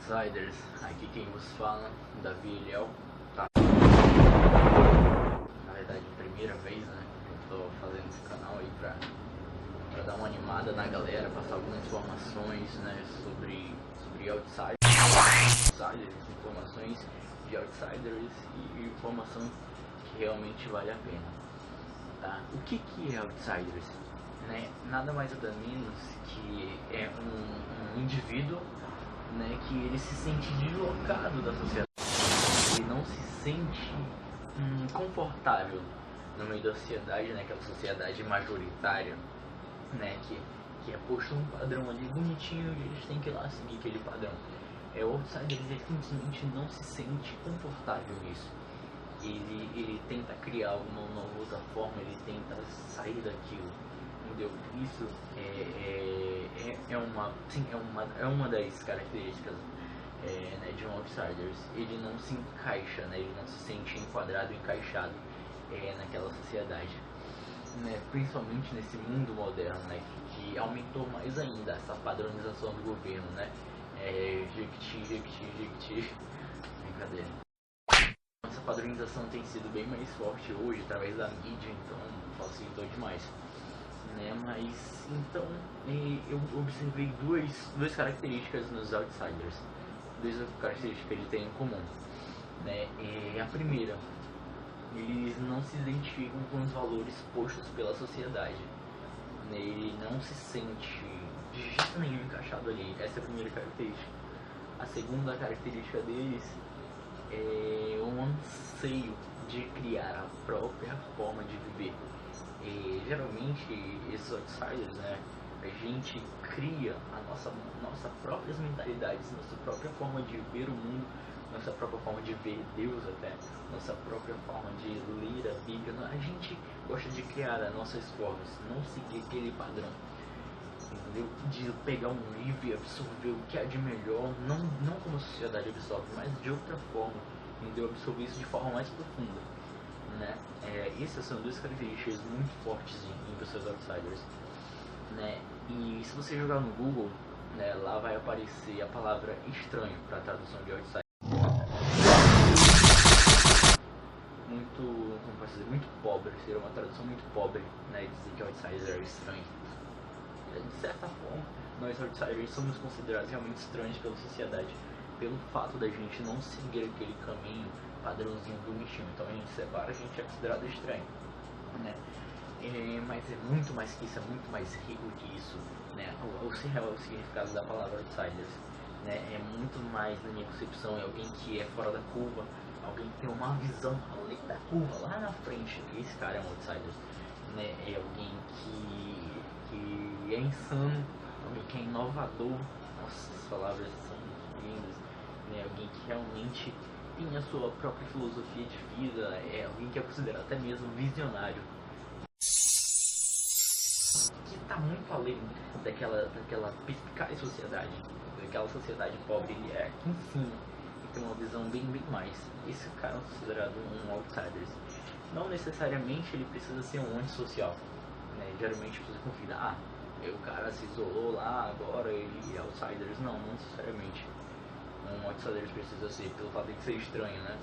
Outsiders, aqui quem vos fala, Davi Eliel, tá? Na verdade, primeira vez, né, eu tô fazendo esse canal aí pra dar uma animada na galera, passar algumas informações, né, sobre Outsiders, informações de Outsiders e informação que realmente vale a pena, tá? O que é Outsiders? Né? Nada mais nada menos que é um indivíduo, né, que ele se sente deslocado da sociedade, ele não se sente confortável no meio da sociedade, né, aquela sociedade majoritária, né, que é posto um padrão ali bonitinho e eles têm que ir lá seguir aquele padrão. O outsider, ele simplesmente não se sente confortável nisso. Ele tenta criar uma outra forma, ele tenta sair daquilo. Entendeu? Isso é uma das características, né, de um outsider. Ele não se encaixa, né, ele não se sente enquadrado, encaixado naquela sociedade, né, principalmente nesse mundo moderno, né, que aumentou mais ainda essa padronização do governo, né, Jequiti, brincadeira. Essa padronização tem sido bem mais forte hoje através da mídia, então facilitou demais. Né, mas então eu observei duas características nos outsiders, duas características que eles têm em comum, né? A primeira, eles não se identificam com os valores postos pela sociedade, né? Ele não se sente de jeito nenhum encaixado ali. Essa é a primeira característica. A segunda característica deles é um anseio de criar a própria forma de viver. Geralmente esses outsiders, né, a gente cria a nossas próprias mentalidades, nossa própria forma de ver o mundo, nossa própria forma de ver Deus até, nossa própria forma de ler a Bíblia. A gente gosta de criar as nossas formas, não seguir aquele padrão, entendeu? De pegar um livro e absorver o que há de melhor, não como a sociedade absorve, mas de outra forma, entendeu? Absorver isso de forma mais profunda. Né? Essas são duas características muito fortes em pessoas outsiders, né? E se você jogar no Google, né, lá vai aparecer a palavra estranho para a tradução de outsider. Como posso dizer, muito pobre, seria uma tradução muito pobre, né, dizer que outsider é estranho. De certa forma, nós outsiders somos considerados realmente estranhos pela sociedade, pelo fato da gente não seguir aquele caminho padrãozinho bonitinho. Então a gente separa, a gente é considerado estranho, né? Mas é muito mais que isso, é muito mais rico que isso, né? O significado da palavra outsiders, né, é muito mais, na minha concepção, é alguém que é fora da curva, alguém que tem uma visão além da curva, lá na frente. Esse cara é um outsider, né? É alguém que é insano, alguém que é inovador. Nossa, as palavras são lindas, né? Alguém que realmente tem a sua própria filosofia de vida, é alguém que é considerado até mesmo visionário, que está muito além daquela perspicaz sociedade, daquela sociedade pobre. Ele é aqui em cima e tem uma visão bem mais. Esse cara é considerado um outsider. Não necessariamente ele precisa ser um antissocial, né? Geralmente você confia, o cara se isolou lá, agora ele é outsiders. Não necessariamente um outsider precisa ser, pelo fato de ser estranho, né?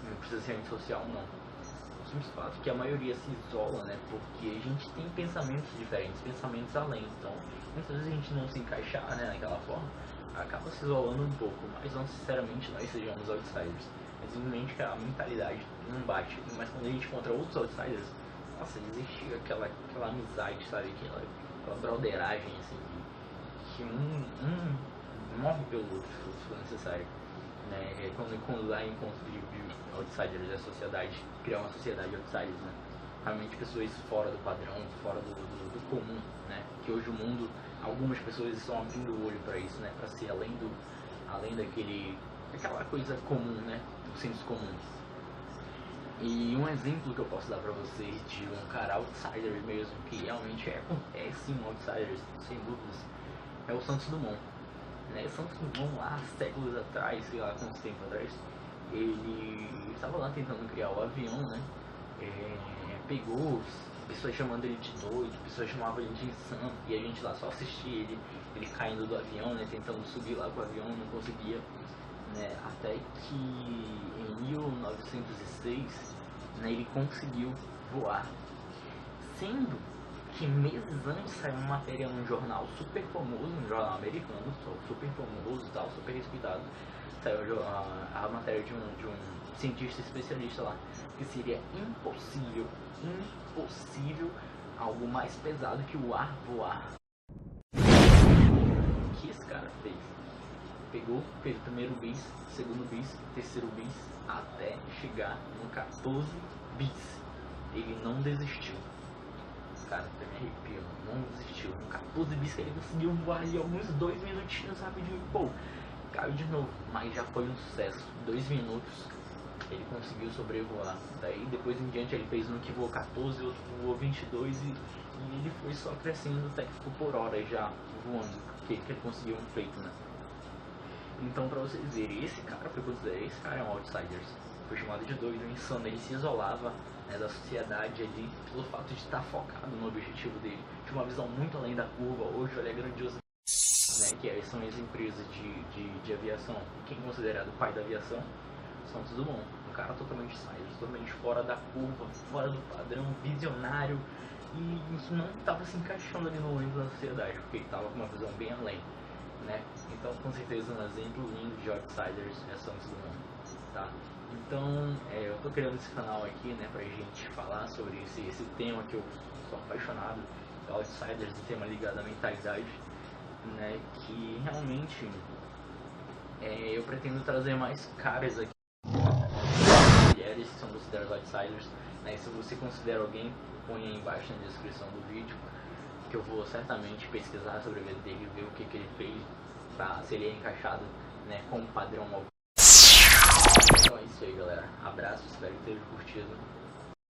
Não precisa ser antissocial, não. O simples fato que a maioria se isola, né? Porque a gente tem pensamentos diferentes, pensamentos além. Então, muitas vezes a gente não se encaixar, né, naquela forma, acaba se isolando um pouco. Mas não necessariamente nós sejamos outsiders. É simplesmente que a mentalidade não bate. Mas quando a gente encontra outros outsiders, nossa, existe aquela amizade, sabe? Aquela broderagem, assim, que morre pelo outro, se for necessário, né? Quando há encontro de outsiders da sociedade, criar uma sociedade de outsiders, né? Realmente pessoas fora do padrão, fora do comum, né? Que hoje o mundo, algumas pessoas estão abrindo o olho para isso, né? Para ser além daquela coisa comum, né? Do senso comum. E um exemplo que eu posso dar para vocês de um cara outsider mesmo, que realmente acontece um outsider, sem dúvidas, é o Santos Dumont. Né? Santos Dumont, lá séculos atrás, sei lá quanto tempo atrás, ele estava lá tentando criar o avião, né? Pegou pessoas chamando ele de doido, pessoas chamavam ele de insano, e a gente lá só assistia ele caindo do avião, né, tentando subir lá com o avião, não conseguia, né, até que em 1906, né, ele conseguiu voar, sendo que meses antes saiu uma matéria num jornal super famoso, um jornal americano, super famoso e tal, super respeitado, saiu a matéria de um cientista especialista lá, que seria impossível algo mais pesado que o ar voar. O que esse cara fez? Fez o primeiro bis, segundo bis, terceiro bis, até chegar no 14 bis. Ele não desistiu. Cara, até me arrepio, não desistiu. No 14 bis ele conseguiu voar ali alguns 2 minutinhos rapidinho. Pô, caiu de novo, mas já foi um sucesso. 2 minutos ele conseguiu sobrevoar. Daí depois em diante ele fez um que voou 14, outro voou 22 e ele foi só crescendo até que ficou por hora já voando, que ele conseguiu um feito, né? Então, pra vocês verem, esse cara é um outsider, foi chamado de doido, insano. Ele se isolava, né, da sociedade ali pelo fato de estar focado no objetivo dele, tinha uma visão muito além da curva. Hoje ele é grandioso, né, que são as empresas de aviação. Quem é considerado o pai da aviação? Santos Dumont, um cara totalmente totalmente fora da curva, fora do padrão, visionário, e não estava se encaixando ali no ônibus da sociedade, porque ele estava com uma visão bem além, né? Então, com certeza, um exemplo lindo de outsiders é Santos Dumont, tá? Então, eu tô criando esse canal aqui, né, pra gente falar sobre esse tema que eu sou apaixonado, outsiders, um tema ligado à mentalidade, né, que realmente eu pretendo trazer mais caras aqui, mulheres que são consideradas outsiders, né? Se você considera alguém, põe aí embaixo na descrição do vídeo, que eu vou certamente pesquisar sobre a vida dele, ver o que ele fez, pra se ele é encaixado, né, como padrão. Então é isso aí, galera. Abraço, espero que tenham curtido.